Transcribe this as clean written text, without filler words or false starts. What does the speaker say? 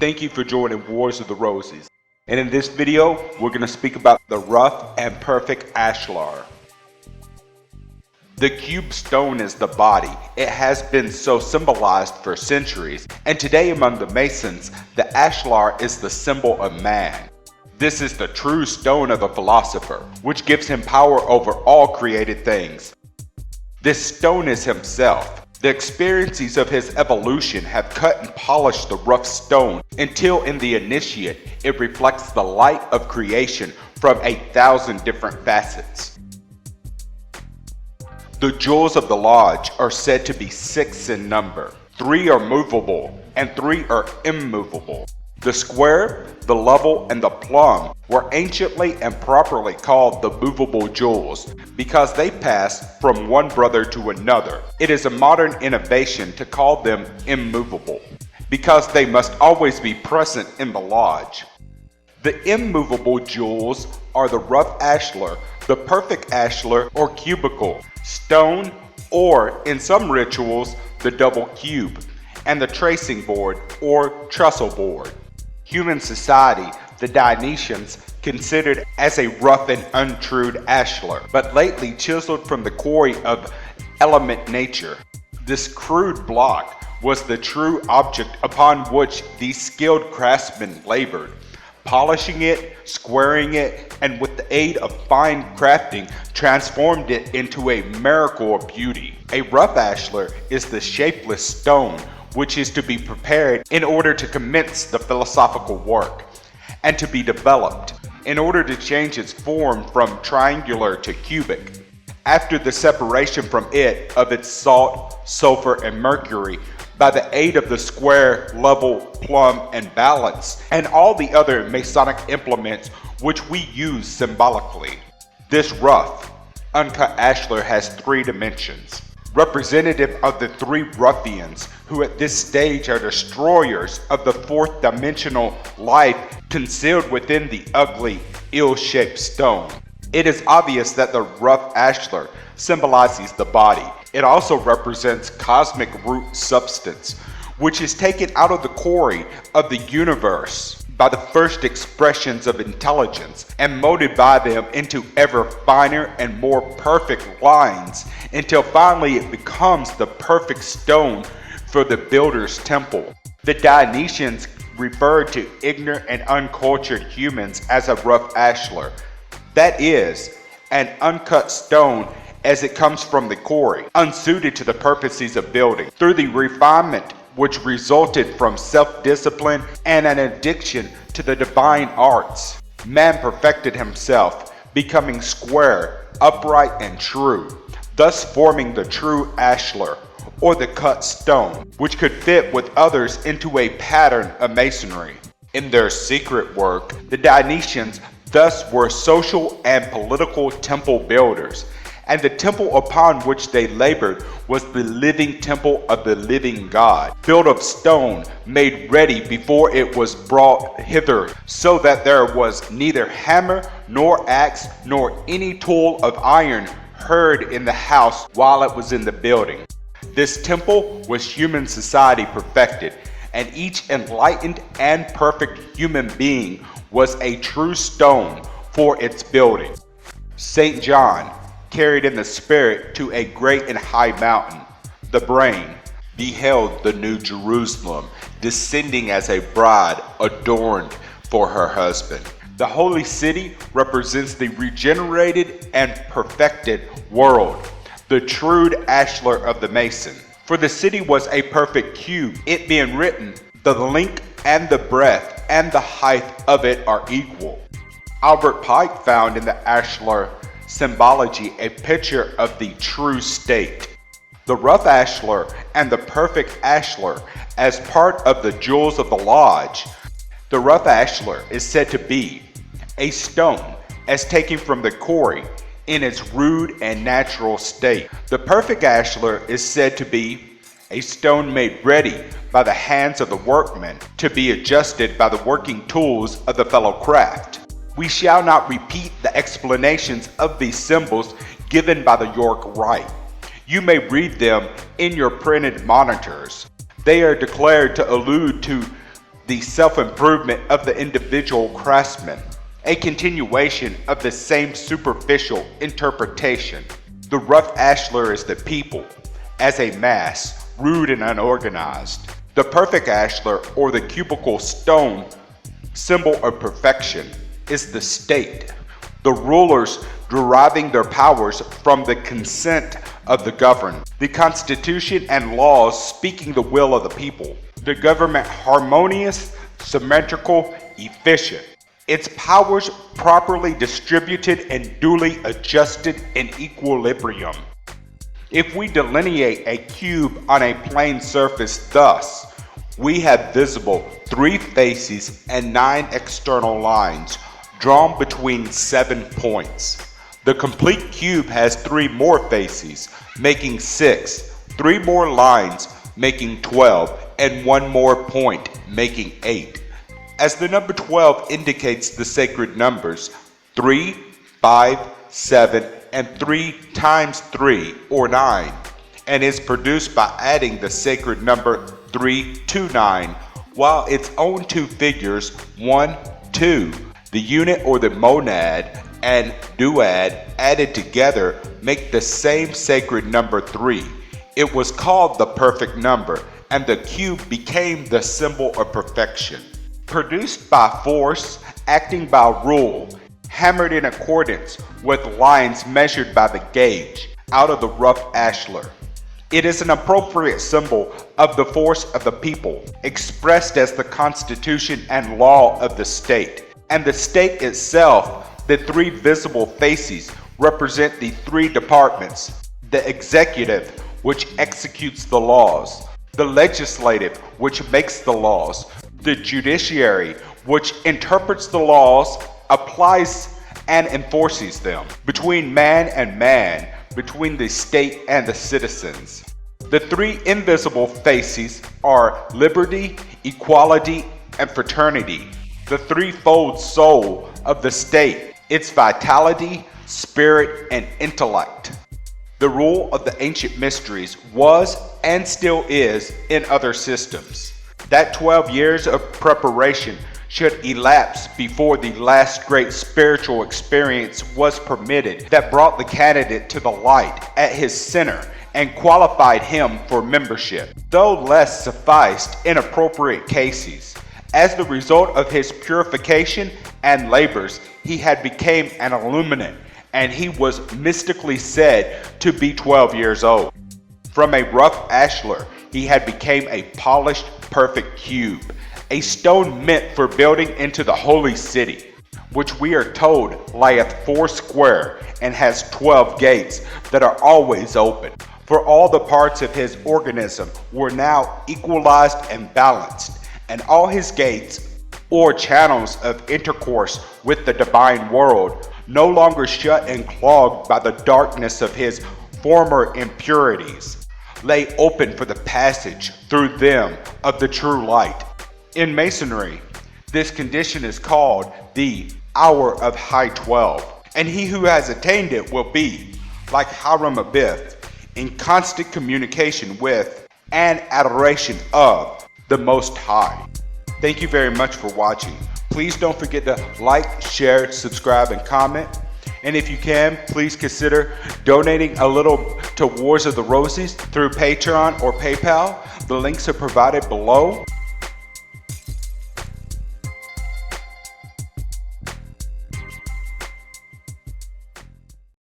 Thank you for joining Wars of the Roses. And in this video, we're going to speak about the rough and perfect ashlar. The cube stone is the body. It has been so symbolized for centuries, and today among the Masons, the ashlar is the symbol of man. This is the true stone of the philosopher, which gives him power over all created things. This stone is himself. The experiences of his evolution have cut and polished the rough stone until in the initiate it reflects the light of creation from 1,000 different facets. The jewels of the lodge are said to be 6 in number. 3 are movable and 3 are immovable. The square, the level, and the plumb were anciently and properly called the movable jewels because they passed from one brother to another. It is a modern innovation to call them immovable because they must always be present in the lodge. The immovable jewels are the rough ashlar, the perfect ashlar or cubical, stone, or in some rituals, the double cube, and the tracing board or trestle board. Human society, the Dionysians, considered as a rough and untrued ashlar, but lately chiseled from the quarry of element nature. This crude block was the true object upon which these skilled craftsmen labored, polishing it, squaring it, and with the aid of fine crafting, transformed it into a miracle of beauty. A rough ashlar is the shapeless stone which is to be prepared in order to commence the philosophical work, and to be developed in order to change its form from triangular to cubic. After the separation from it of its salt, sulfur, and mercury by the aid of the square, level, plumb, and balance, and all the other Masonic implements which we use symbolically. This rough, uncut ashlar has 3 dimensions. Representative of the 3 ruffians who at this stage are destroyers of the 4th dimensional life concealed within the ugly, ill-shaped stone. It is obvious that the rough ashlar symbolizes the body. It also represents cosmic root substance, which is taken out of the quarry of the universe by the first expressions of intelligence and molded by them into ever finer and more perfect lines until finally it becomes the perfect stone for the builder's temple. The Dionysians referred to ignorant and uncultured humans as a rough ashlar, that is, an uncut stone as it comes from the quarry, unsuited to the purposes of building. Through the refinement which resulted from self-discipline and an addiction to the divine arts, man perfected himself, becoming square, upright, and true, thus forming the true ashlar, or the cut stone, which could fit with others into a pattern of masonry. In their secret work, the Dionysians thus were social and political temple builders, and the temple upon which they labored was the living temple of the living God, built of stone, made ready before it was brought hither, so that there was neither hammer nor axe nor any tool of iron heard in the house while it was in the building. This temple was human society perfected, and each enlightened and perfect human being was a true stone for its building. St. John, carried in the spirit to a great and high mountain, the brain, beheld the new Jerusalem descending as a bride adorned for her husband. The holy city represents the regenerated and perfected world, the true ashlar of the Mason. For the city was a perfect cube, it being written, the length and the breadth and the height of it are equal. Albert Pike found in the ashlar symbology a picture of the true state. The rough ashlar and the perfect ashlar as part of the jewels of the lodge. The rough ashlar is said to be a stone as taken from the quarry in its rude and natural state. The perfect ashlar is said to be a stone made ready by the hands of the workman to be adjusted by the working tools of the fellow craft. We shall not repeat the explanations of these symbols given by the York Rite. You may read them in your printed monitors. They are declared to allude to the self-improvement of the individual craftsman, a continuation of the same superficial interpretation. The rough ashlar is the people, as a mass, rude and unorganized. The perfect ashlar, or the cubical stone, symbol of perfection, is the state, the rulers deriving their powers from the consent of the governed, the constitution and laws speaking the will of the people, the government harmonious, symmetrical, efficient, its powers properly distributed and duly adjusted in equilibrium. If we delineate a cube on a plane surface thus, we have visible 3 faces and 9 external lines drawn between 7 points. The complete cube has 3 more faces, making 6, 3 more lines, making 12, and 1 more point, making 8. As the number 12 indicates the sacred numbers 3, 5, 7, and 3 times 3, or 9, and is produced by adding the sacred number 3 to 9, while its own 2 figures, 1, 2, the unit or the monad, and duad added together make the same sacred number 3. It was called the perfect number, and the cube became the symbol of perfection. Produced by force, acting by rule, hammered in accordance with lines measured by the gauge, out of the rough ashlar. It is an appropriate symbol of the force of the people, expressed as the constitution and law of the state. And the state itself, the 3 visible faces, represent the 3 departments: the executive, which executes the laws; the legislative, which makes the laws; the judiciary, which interprets the laws, applies and enforces them, between man and man, between the state and the citizens. The 3 invisible faces are liberty, equality, and fraternity, the threefold soul of the state, its vitality, spirit, and intellect. The rule of the ancient mysteries was and still is in other systems. That 12 years of preparation should elapse before the last great spiritual experience was permitted that brought the candidate to the light at his center and qualified him for membership, though less sufficed in appropriate cases. As the result of his purification and labors, he had become an illuminate, and he was mystically said to be 12 years old. From a rough ashlar, he had become a polished, perfect cube, a stone meant for building into the holy city, which we are told lieth 4 square and has 12 gates that are always open. For all the parts of his organism were now equalized and balanced, and all his gates, or channels of intercourse with the divine world, no longer shut and clogged by the darkness of his former impurities, lay open for the passage through them of the true light. In Masonry, this condition is called the hour of high 12, and he who has attained it will be, like Hiram Abiff, in constant communication with and adoration of the Most High. Thank you very much for watching. Please don't forget to like, share, subscribe, and comment. And if you can, please consider donating a little to Wars of the Roses through Patreon or PayPal. The links are provided below.